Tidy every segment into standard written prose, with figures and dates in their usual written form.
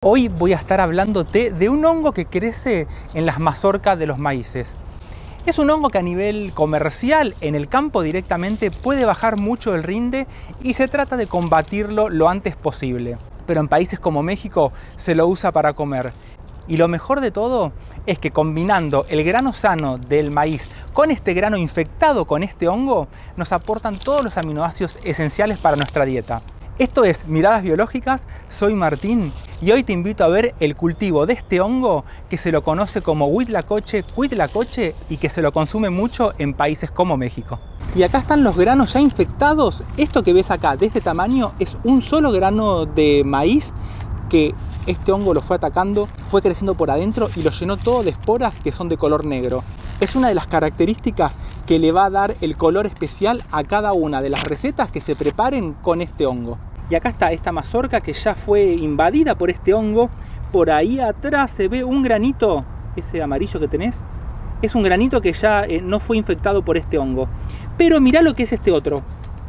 Hoy voy a estar hablándote de un hongo que crece en las mazorcas de los maíces. Es un hongo que a nivel comercial, en el campo directamente, puede bajar mucho el rinde y se trata de combatirlo lo antes posible. Pero en países como México se lo usa para comer. Y lo mejor de todo es que combinando el grano sano del maíz con este grano infectado con este hongo, nos aportan todos los aminoácidos esenciales para nuestra dieta. Esto es Miradas Biológicas, soy Martín y hoy te invito a ver el cultivo de este hongo que se lo conoce como huitlacoche, cuitlacoche y que se lo consume mucho en países como México. Y acá están los granos ya infectados. Esto que ves acá de este tamaño es un solo grano de maíz que este hongo lo fue atacando, fue creciendo por adentro y lo llenó todo de esporas que son de color negro. Es una de las características que le va a dar el color especial a cada una de las recetas que se preparen con este hongo. Y acá está esta mazorca que ya fue invadida por este hongo. Por ahí atrás se ve un granito, ese amarillo que tenés, es un granito que ya no fue infectado por este hongo. Pero mirá lo que es este otro.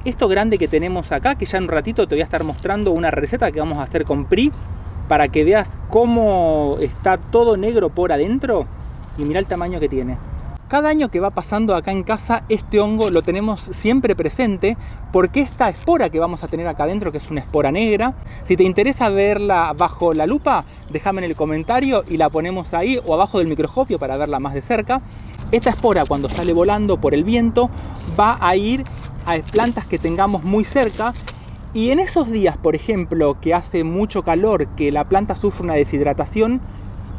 Esto grande que tenemos acá, que ya en un ratito te voy a estar mostrando una receta que vamos a hacer con PRI para que veas cómo está todo negro por adentro y mirá el tamaño que tiene. Cada año que va pasando acá en casa, este hongo lo tenemos siempre presente porque esta espora que vamos a tener acá adentro, que es una espora negra, si te interesa verla bajo la lupa, déjame en el comentario y la ponemos ahí o abajo del microscopio para verla más de cerca. Esta espora, cuando sale volando por el viento, va a ir a plantas que tengamos muy cerca. Y en esos días, por ejemplo, que hace mucho calor, que la planta sufre una deshidratación,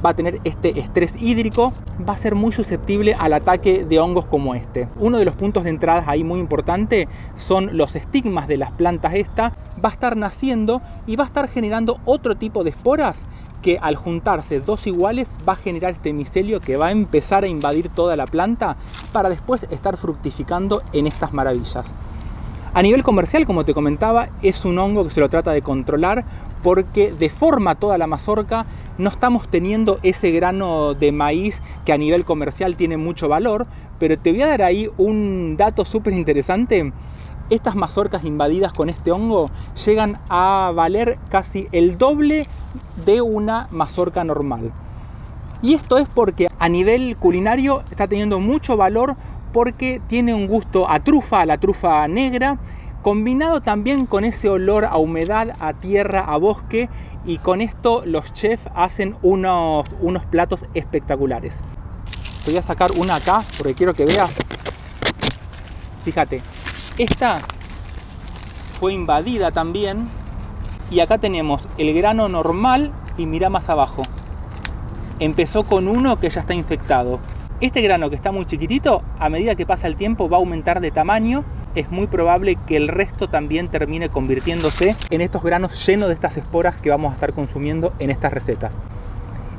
va a tener este estrés hídrico, va a ser muy susceptible al ataque de hongos como este. Uno de los puntos de entrada ahí muy importante son los estigmas de las plantas esta. Va a estar naciendo y va a estar generando otro tipo de esporas que al juntarse dos iguales va a generar este micelio que va a empezar a invadir toda la planta para después estar fructificando en estas maravillas. A nivel comercial, como te comentaba, es un hongo que se lo trata de controlar porque deforma toda la mazorca. No estamos teniendo ese grano de maíz que a nivel comercial tiene mucho valor, pero te voy a dar ahí un dato súper interesante. Estas mazorcas invadidas con este hongo llegan a valer casi el doble de una mazorca normal. Y esto es porque a nivel culinario está teniendo mucho valor porque tiene un gusto a trufa, la trufa negra, combinado también con ese olor a humedad, a tierra, a bosque, y con esto los chefs hacen unos platos espectaculares. Te voy a sacar una acá porque quiero que veas. Fíjate, esta fue invadida también y acá tenemos el grano normal y mira más abajo. Empezó con uno que ya está infectado. Este grano que está muy chiquitito, a medida que pasa el tiempo va a aumentar de tamaño. Es muy probable que el resto también termine convirtiéndose en estos granos llenos de estas esporas que vamos a estar consumiendo en estas recetas.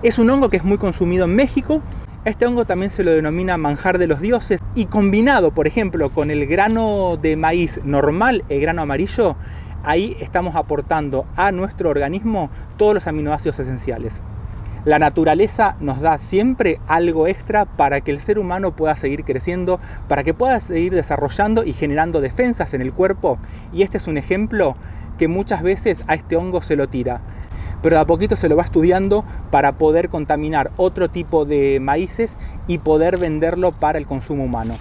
Es un hongo que es muy consumido en México. Este hongo también se lo denomina manjar de los dioses. Y combinado, por ejemplo, con el grano de maíz normal, el grano amarillo, ahí estamos aportando a nuestro organismo todos los aminoácidos esenciales. La naturaleza nos da siempre algo extra para que el ser humano pueda seguir creciendo, para que pueda seguir desarrollando y generando defensas en el cuerpo. Y este es un ejemplo que muchas veces a este hongo se lo tira, pero de a poquito se lo va estudiando para poder contaminar otro tipo de maíces y poder venderlo para el consumo humano.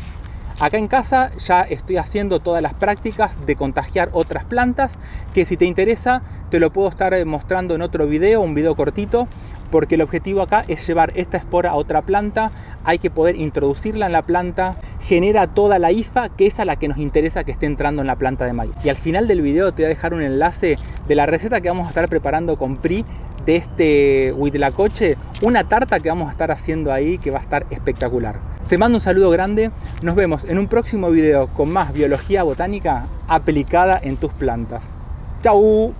Acá en casa ya estoy haciendo todas las prácticas de contagiar otras plantas, que si te interesa te lo puedo estar mostrando en otro video, un video cortito, porque el objetivo acá es llevar esta espora a otra planta. Hay que poder introducirla en la planta, genera toda la hifa, que es a la que nos interesa que esté entrando en la planta de maíz. Y al final del video te voy a dejar un enlace de la receta que vamos a estar preparando con PRI de este huitlacoche, una tarta que vamos a estar haciendo ahí que va a estar espectacular. Te mando un saludo grande, nos vemos en un próximo video con más biología botánica aplicada en tus plantas. ¡Chau!